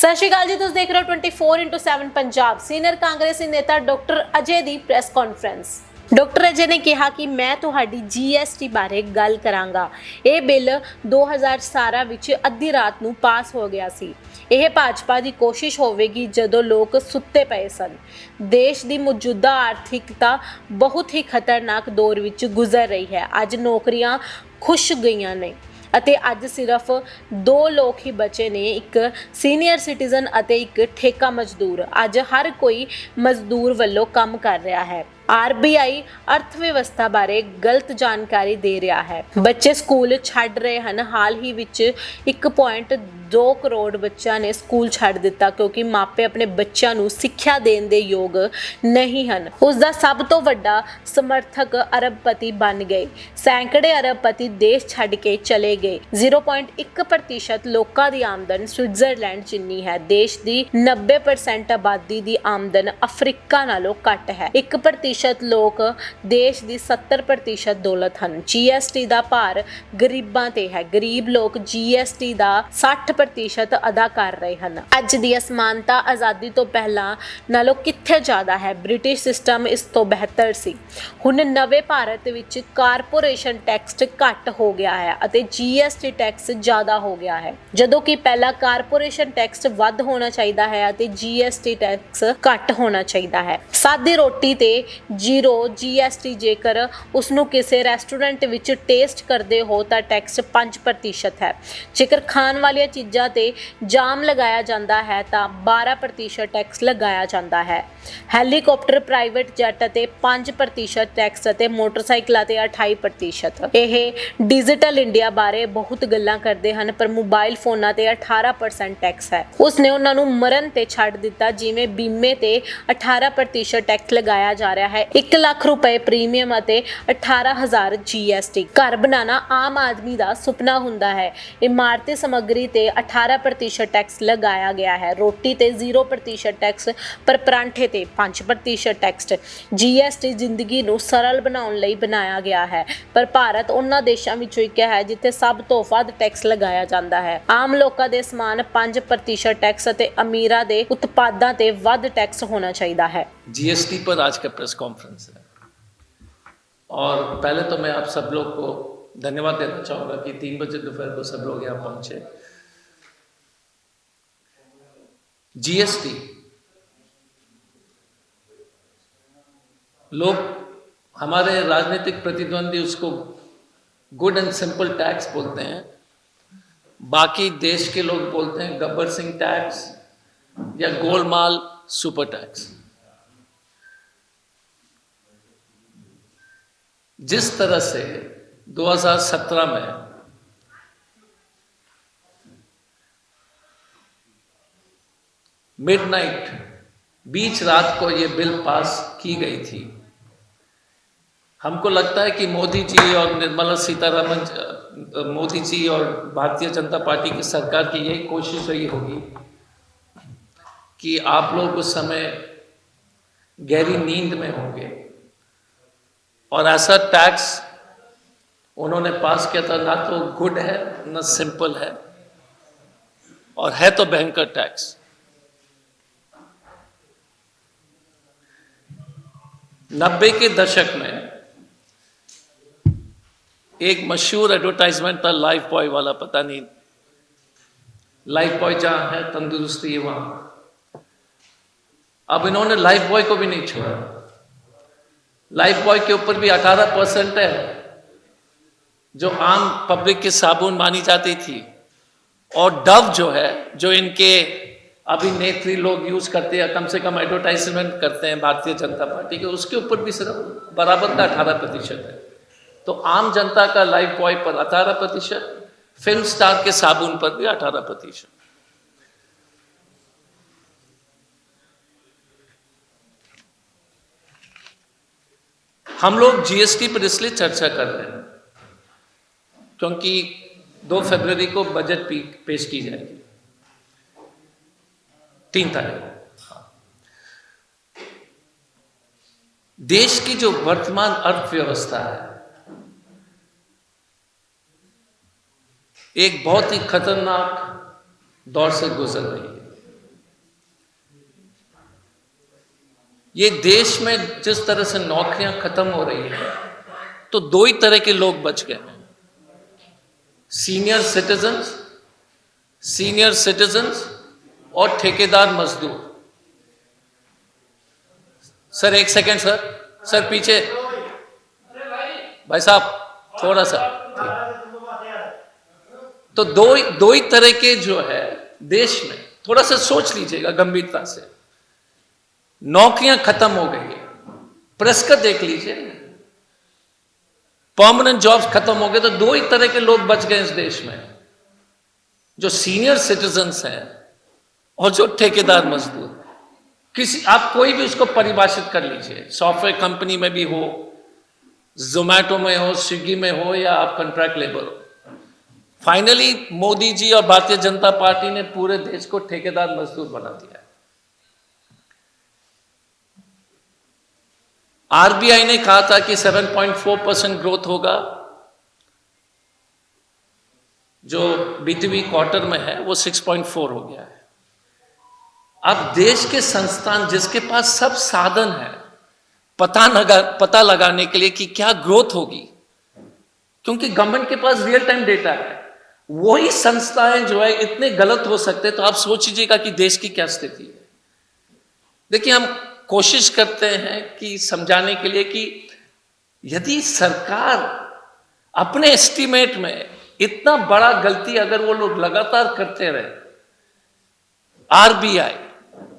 ਸਤਿ ਸ਼੍ਰੀ ਅਕਾਲ ਜੀ, ਤੁਸੀਂ ਦੇਖ ਰਹੇ ਹੋ 24x7 ਪੰਜਾਬ। ਸੀਨੀਅਰ ਕਾਂਗਰਸੀ ਨੇਤਾ ਡਾਕਟਰ ਅਜੇ ਦੀ ਪ੍ਰੈਸ ਕਾਨਫਰੰਸ। ਡਾਕਟਰ ਅਜੇ ਨੇ ਕਿਹਾ ਕਿ ਮੈਂ ਤੁਹਾਡੀ ਜੀਐਸਟੀ ਬਾਰੇ ਗੱਲ ਕਰਾਂਗਾ। ਇਹ ਬਿੱਲ 2017 ਵਿੱਚ ਅੱਧੀ ਰਾਤ ਨੂੰ ਪਾਸ ਹੋ ਗਿਆ ਸੀ। ਇਹ ਭਾਜਪਾ ਦੀ ਕੋਸ਼ਿਸ਼ ਹੋਵੇਗੀ ਜਦੋਂ ਲੋਕ ਸੁੱਤੇ ਪਏ ਸਨ। ਦੇਸ਼ ਦੀ ਮੌਜੂਦਾ ਆਰਥਿਕਤਾ ਬਹੁਤ ਹੀ ਖਤਰਨਾਕ ਦੌਰ ਵਿੱਚ ਗੁਜ਼ਰ ਰਹੀ ਹੈ। ਅੱਜ ਨੌਕਰੀਆਂ ਖੁੱਸ ਗਈਆਂ ਨੇ ਅਤੇ ਅੱਜ ਸਿਰਫ 2 ਲੋਕ ਹੀ ਬਚੇ ਨੇ, ਇੱਕ ਸੀਨੀਅਰ ਸਿਟੀਜ਼ਨ ਅਤੇ ਇੱਕ ਠੇਕਾ ਮਜ਼ਦੂਰ। ਅੱਜ ਹਰ ਕੋਈ ਮਜ਼ਦੂਰ ਵੱਲੋਂ ਕੰਮ ਕਰ ਰਿਹਾ ਹੈ। ਆਰਬੀਆਈ ਅਰਥ ਵਿਵਸਥਾ ਬਾਰੇ ਗਲਤ ਜਾਣਕਾਰੀ ਦੇ ਰਿਹਾ ਹੈ। ਬੱਚੇ ਸਕੂਲ ਛੱਡ ਰਹੇ ਹਨ। ਹਾਲ ਹੀ ਵਿੱਚ 1.2 ਕਰੋੜ ਬੱਚਿਆਂ ਨੇ ਸਕੂਲ ਛੱਡ ਦਿੱਤਾ ਕਿਉਂਕਿ ਮਾਪੇ ਆਪਣੇ ਬੱਚਿਆਂ ਨੂੰ ਸਿੱਖਿਆ ਦੇਣ ਦੇ ਯੋਗ ਨਹੀਂ ਹਨ। ਉਸ ਦਾ ਸਭ ਤੋਂ ਵੱਡਾ ਸਮਰਥਕ ਅਰਬਪਤੀ ਬਣ ਗਏ। ਸੈਂਕੜੇ ਅਰਬਪਤੀ ਦੇਸ਼ ਛੱਡ ਕੇ ਚਲੇ ਗਏ। 0.1% ਲੋਕਾਂ ਦੀ ਆਮਦਨ ਸਵਿਟਜ਼ਰਲੈਂਡ ਜਿੰਨੀ ਹੈ। ਦੇਸ਼ ਦੀ 90% ਆਬਾਦੀ ਦੀ ਆਮਦਨ ਅਫਰੀਕਾ ਨਾਲੋਂ ਘੱਟ ਹੈ। 1% ਲੋਕ ਦੇਸ਼ ਦੀ 70% ਦੌਲਤ ਹਨ। ਜੀਐਸਟੀ ਦਾ ਭਾਰ ਗਰੀਬਾਂ ਤੇ ਹੈ। ਗਰੀਬ ਲੋਕ ਜੀਐਸਟੀ ਦਾ 60% ਅਦਾ ਕਰ ਰਹੇ ਹਨ। ਅੱਜ ਦੀ ਅਸਮਾਨਤਾ ਆਜ਼ਾਦੀ ਤੋਂ ਪਹਿਲਾਂ ਨਾਲੋਂ ਕਿੱਥੇ ਜ਼ਿਆਦਾ ਹੈ। ਬ੍ਰਿਟਿਸ਼ ਸਿਸਟਮ ਇਸ ਤੋਂ ਬਿਹਤਰ ਸੀ। ਹੁਣ ਨਵੇਂ ਭਾਰਤ ਵਿੱਚ ਕਾਰਪੋਰੇਸ਼ਨ ਟੈਕਸ ਘੱਟ ਹੋ ਗਿਆ ਹੈ ਅਤੇ ਜੀਐਸਟੀ ਟੈਕਸ ਜ਼ਿਆਦਾ ਹੋ ਗਿਆ ਹੈ, ਜਦੋਂ ਕਿ ਪਹਿਲਾਂ ਕਾਰਪੋਰੇਸ਼ਨ ਟੈਕਸ ਵੱਧ ਹੋਣਾ ਚਾਹੀਦਾ ਹੈ ਅਤੇ ਜੀਐਸਟੀ ਟੈਕਸ ਘੱਟ ਹੋਣਾ ਚਾਹੀਦਾ ਹੈ। ਸਾਦੀ ਰੋਟੀ ਤੇ 0 ਜੀਐਸਟੀ। ਜੇਕਰ ਉਸਨੂੰ ਕਿਸੇ ਰੈਸਟੋਰੈਂਟ ਵਿੱਚ ਟੇਸਟ ਕਰਦੇ ਹੋ ਤਾਂ ਟੈਕਸ 5% ਹੈ। ਜੇਕਰ ਖਾਣ ਵਾਲੀਆਂ ਚੀਜ਼ਾਂ ਤੇ ਜਾਮ ਲਗਾਇਆ ਜਾਂਦਾ ਹੈ ਤਾਂ 12% ਟੈਕਸ ਲਗਾਇਆ ਜਾਂਦਾ ਹੈ। ਹੈਲੀਕਾਪਟਰ, ਪ੍ਰਾਈਵੇਟ ਜੈਟ ਅਤੇ 5% ਟੈਕਸ ਅਤੇ ਮੋਟਰਸਾਈਕਲਾਂ ਤੇ 28%। ਇਹ ਡਿਜੀਟਲ ਇੰਡੀਆ ਬਾਰੇ ਬਹੁਤ ਗੱਲਾਂ ਕਰਦੇ ਹਨ ਪਰ ਮੋਬਾਈਲ ਫੋਨਾਂ ਤੇ 18% ਟੈਕਸ ਹੈ। ਉਸਨੇ ਉਹਨਾਂ ਨੂੰ ਮਰਨ ਤੇ ਛੱਡ ਦਿੱਤਾ। ਜਿਵੇਂ ਬੀਮੇ ਤੇ 18% ਟੈਕਸ ਲਗਾਇਆ ਜਾ ਰਿਹਾ ਹੈ। 1 ਲੱਖ ਰੁਪਏ ਪ੍ਰੀਮੀਅਮ ਅਤੇ 18,000 ਜੀਐਸਟੀ। ਘਰ ਬਣਾਉਣਾ ਆਮ ਆਦਮੀ ਦਾ ਸੁਪਨਾ ਹੁੰਦਾ ਹੈ। ਇਮਾਰਤੀ ਸਮੱਗਰੀ ਤੇ 18% ਟੈਕਸ ਲਗਾਇਆ ਗਿਆ ਹੈ। ਰੋਟੀ ਤੇ 0% ਟੈਕਸ ਪਰ ਪਰਾਂਠੇ ਤੇ 5% ਟੈਕਸ। ਜੀਐਸਟੀ ਜ਼ਿੰਦਗੀ ਨੂੰ ਸਰਲ ਬਣਾਉਣ ਲਈ ਬਣਾਇਆ ਗਿਆ ਹੈ ਪਰ ਭਾਰਤ ਉਹਨਾਂ ਦੇਸ਼ਾਂ ਵਿੱਚੋਂ ਇੱਕ ਹੈ ਜਿੱਥੇ ਸਭ ਤੋਂ ਵੱਧ ਟੈਕਸ ਲਗਾਇਆ ਜਾਂਦਾ ਹੈ। ਆਮ ਲੋਕਾਂ ਦੇ ਸਮਾਨ 5% ਟੈਕਸ ਅਤੇ ਅਮੀਰਾਂ ਦੇ ਉਤਪਾਦਾਂ ਤੇ ਵੱਧ ਟੈਕਸ ਹੋਣਾ ਚਾਹੀਦਾ है। जीएसटी पर आज का प्रेस कॉन्फ्रेंस है और पहले तो मैं आप सब लोग को धन्यवाद देना चाहूँगा कि 3 बजे दोपहर को सब लोग यहाँ पहुँचे। जीएसटी लोग, हमारे राजनीतिक प्रतिद्वंदी उसको गुड एंड सिंपल टैक्स बोलते हैं, बाकी देश के लोग बोलते हैं गब्बर सिंह टैक्स या गोलमाल सुपर टैक्स। जिस तरह से 2017 में मिडनाइट, बीच रात को ये बिल पास की गई थी, हमको लगता है कि मोदी जी और निर्मला सीतारमण, मोदी जी और भारतीय जनता पार्टी की सरकार की यही कोशिश रही होगी कि आप लोग उस समय गहरी नींद में होंगे और ऐसा टैक्स उन्होंने पास किया था, ना तो गुड है ना सिंपल है और है तो भयंकर टैक्स। नब्बे के दशक में एक मशहूर एडवर्टाइजमेंट था लाइफ बॉय वाला, पता नहीं लाइफ बॉय जहां है तंदुरुस्ती है वहां। अब इन्होंने लाइफ बॉय को भी नहीं छोड़ा। लाइफ बॉय के ऊपर भी 18% है, जो आम पब्लिक की साबुन मानी जाती थी, और डव जो है, जो इनके अभिनेत्री लोग यूज करते हैं, कम से कम एडवर्टाइजमेंट करते हैं भारतीय जनता पार्टी के, उसके ऊपर भी सिर्फ बराबर का 18% है। तो आम जनता का लाइफ बॉय पर 18%, फिल्म स्टार के साबुन पर भी 18%। हम लोग जीएसटी पर इसलिए चर्चा कर रहे हैं क्योंकि 2 फरवरी को बजट पेश की जाएगी, 3 तारीख को। देश की जो वर्तमान अर्थव्यवस्था है एक बहुत ही खतरनाक दौर से गुजर रही है। ये देश में जिस तरह से नौकरियां खत्म हो रही है, तो दो ही तरह के लोग बच गए हैं, सीनियर सिटीजन्स और ठेकेदार मजदूर। सर एक सेकंड सर पीछे भाई साहब थोड़ा सा। तो दो ही तरह के जो है देश में, थोड़ा सा सोच लीजिएगा गंभीरता से। नौकरियां खत्म हो गई है, प्रेस का देख लीजिए, परमानेंट जॉब्स खत्म हो गए, तो दो ही तरह के लोग बच गए इस देश में, जो सीनियर सिटीजन्स हैं और जो ठेकेदार मजदूर। आप कोई भी उसको परिभाषित कर लीजिए, सॉफ्टवेयर कंपनी में भी हो, जोमैटो में हो, स्विगी में हो, या आप कॉन्ट्रैक्ट लेबर हो। फाइनली मोदी जी और भारतीय जनता पार्टी ने पूरे देश को ठेकेदार मजदूर बना दिया है। आरबीआई ने कहा था कि 7.4% ग्रोथ होगा, जो बीते हुए क्वार्टर में है वो 6.4 हो गया है। अब देश के संस्थान जिसके पास सब साधन है पता लगाने के लिए कि क्या ग्रोथ होगी, क्योंकि गवर्नमेंट के पास रियल टाइम डेटा है, वही संस्थाएं जो है इतने गलत हो सकते हैं, तो आप सोच लीजिएगा कि देश की क्या स्थिति है। देखिए, हम कोशिश करते हैं कि समझाने के लिए कि यदि सरकार अपने एस्टीमेट में इतना बड़ा गलती अगर वो लोग लगातार करते रहे, आरबीआई,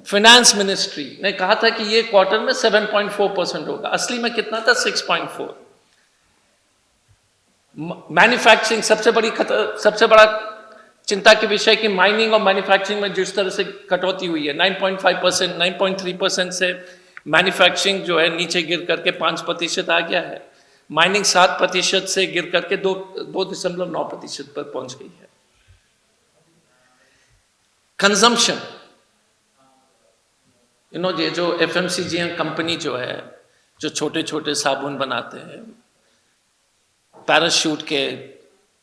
फाइनेंस मिनिस्ट्री ने कहा था कि ये क्वार्टर में 7.4% होगा, असली में कितना था? 6.4। मैन्युफैक्चरिंग सबसे बड़ा चिंता के विषय कि माइनिंग और मैन्युफैक्चरिंग में जिस तरह से कटौती हुई है, 9.5%, 9.3% से मैन्युफैक्चरिंग जो है नीचे गिर करके 5% आ गया है। माइनिंग 7% से गिर करके 2.9% पर पहुंच गई है। कंजम्पशन, ये जो एफएमसीजी कंपनी जो है, जो छोटे छोटे साबुन बनाते हैं, पैराशूट के,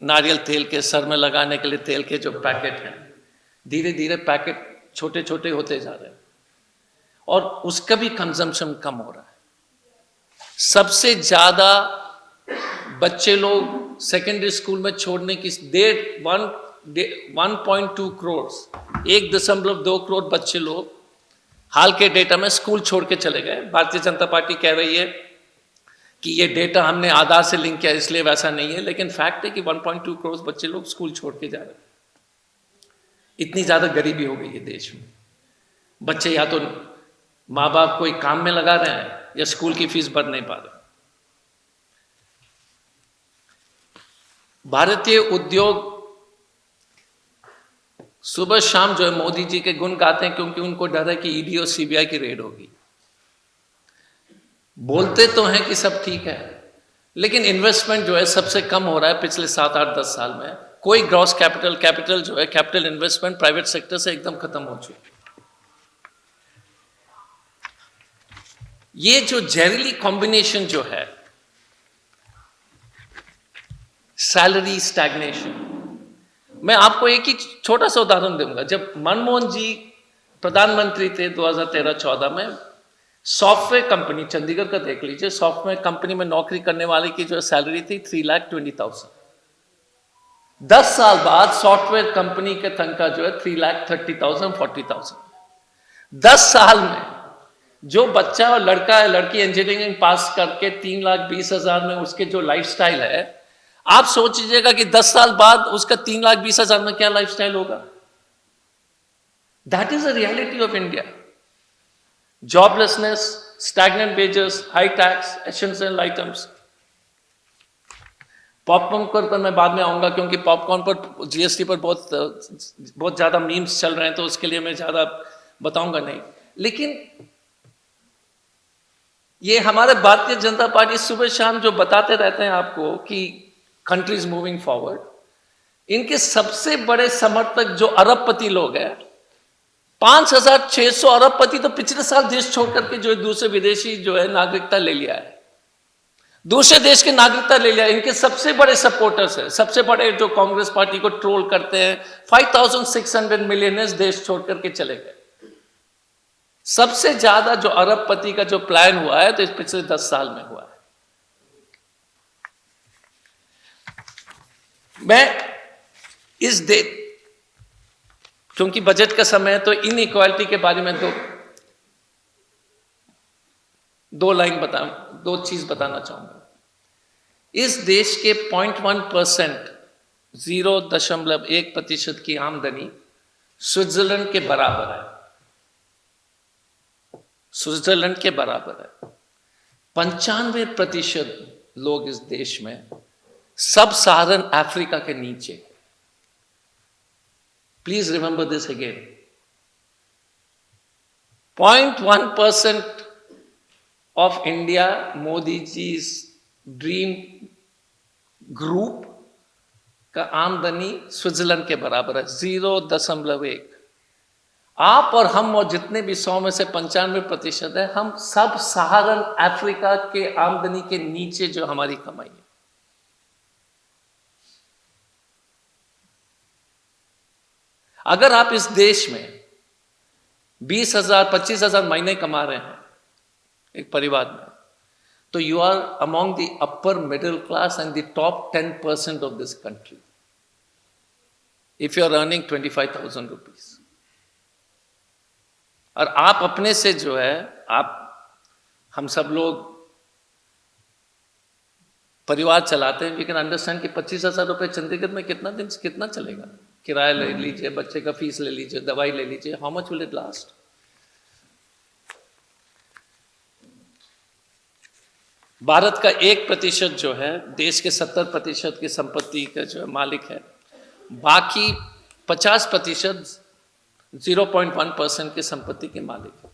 नारियल तेल के, सर में लगाने के लिए तेल के जो पैकेट हैं, धीरे धीरे पैकेट छोटे छोटे होते जा रहे हैं और उसका भी कंजम्पशन कम हो रहा है। सबसे ज्यादा बच्चे लोग सेकेंडरी स्कूल में छोड़ने की 1.2 करोड़ 1.2 करोड़ बच्चे लोग हाल के डेटा में स्कूल छोड़ के चले गए। भारतीय जनता पार्टी कह रही है कि ये डेटा हमने आधार से लिंक किया इसलिए वैसा नहीं है, लेकिन फैक्ट है कि 1.2 करोड़ बच्चे लोग स्कूल छोड़ के जा रहे हैं। इतनी ज्यादा गरीबी हो गई है देश में। बच्चे या तो माँ बाप कोई काम में लगा रहे हैं या स्कूल की फीस भर नहीं पा रहे। भारतीय उद्योग सुबह शाम जो है मोदी जी के गुण गाते हैं, क्योंकि उनको डर है कि ईडी और सीबीआई की रेड होगी। बोलते तो हैं कि सब ठीक है, लेकिन इन्वेस्टमेंट जो है सबसे कम हो रहा है पिछले 7, 8, 10 साल में। कोई ग्रॉस कैपिटल जो है, कैपिटल इन्वेस्टमेंट प्राइवेट सेक्टर से एकदम खत्म हो चुकी है। ये जो जहरीली कॉम्बिनेशन जो है, सैलरी स्टैग्नेशन, मैं आपको एक ही छोटा सा उदाहरण दूंगा। जब मनमोहन जी प्रधानमंत्री थे 2013-14 में, सॉफ्टवेयर कंपनी, चंडीगढ़ का देख लीजिए, सॉफ्टवेयर कंपनी में नौकरी करने वाले की जो सैलरी थी 3,20,000। 10 साल बाद सॉफ्टवेयर कंपनी के तनख्वाह जो है 3,30,000, 40,000। 10 साल में जो बच्चा और लड़का है, लड़की इंजीनियरिंग पास करके 3,20,000 में उसके जो लाइफस्टाइल है, आप सोच लीजिएगा कि 10 साल बाद उसका 3,20,000 में क्या लाइफस्टाइल होगा। That is the reality of India. Joblessness, stagnant wages, high tax, essential items. Popcorn पर मैं बाद में आऊंगा, क्योंकि पॉपकॉर्न पर जीएसटी पर बहुत ज्यादा मीम्स चल रहे हैं, तो उसके लिए मैं ज्यादा बताऊंगा नहीं। लेकिन ये हमारे भारतीय जनता पार्टी सुबह शाम जो बताते रहते हैं आपको कि कंट्री इज मूविंग फॉरवर्ड, इनके सबसे बड़े समर्थक जो अरबपति लोग हैं, 5,600 अरबपति तो पिछले साल देश छोड़ करके जो दूसरे विदेशी जो है नागरिकता ले लिया है, दूसरे देश की नागरिकता ले लिया। इनके सबसे बड़े सपोर्टर्स है, सबसे बड़े जो कांग्रेस पार्टी को ट्रोल करते हैं, 5,600 मिलियनर्स देश छोड़ करके चले गए। सबसे ज्यादा जो अरबपति का जो प्लान हुआ है तो इस पिछले 10 साल में हुआ है। मैं इस दे क्योंकि बजट का समय है तो इन इक्वालिटी के बारे में दो चीज बताना चाहूंगा। इस देश के 0.1%, 0.1% की आमदनी स्विट्जरलैंड के बराबर है। स्विट्जरलैंड के बराबर है। 95% लोग इस देश में सब सहारन अफ्रीका के नीचे। Please remember this again. 0.1% of India, Modi ji's dream group का आमदनी स्विट्जरलैंड के बराबर है, 0.1। आप और हम और जितने भी 100 में से 95% है, हम सब सहारन अफ्रीका के आमदनी के नीचे जो हमारी कमाई है। अगर आप इस देश में 20,000 25,000 महीने कमा रहे हैं एक परिवार में, तो you are among the upper middle class and the top 10% of this country if you are earning 25,000 rupees. और आप अपने से जो है, हम सब लोग परिवार चलाते हैं, वी कैन अंडरस्टैंड कि 25,000 रुपए चंडीगढ़ में कितना चलेगा। किराया ले लीजिए, बच्चे का फीस ले लीजिए, दवाई ले लीजिए, how much will it last. Bharat का 1% जो है देश के 70% की संपत्ति का जो मालिक है, बाकी 50% 0.1% की संपत्ति के मालिक है।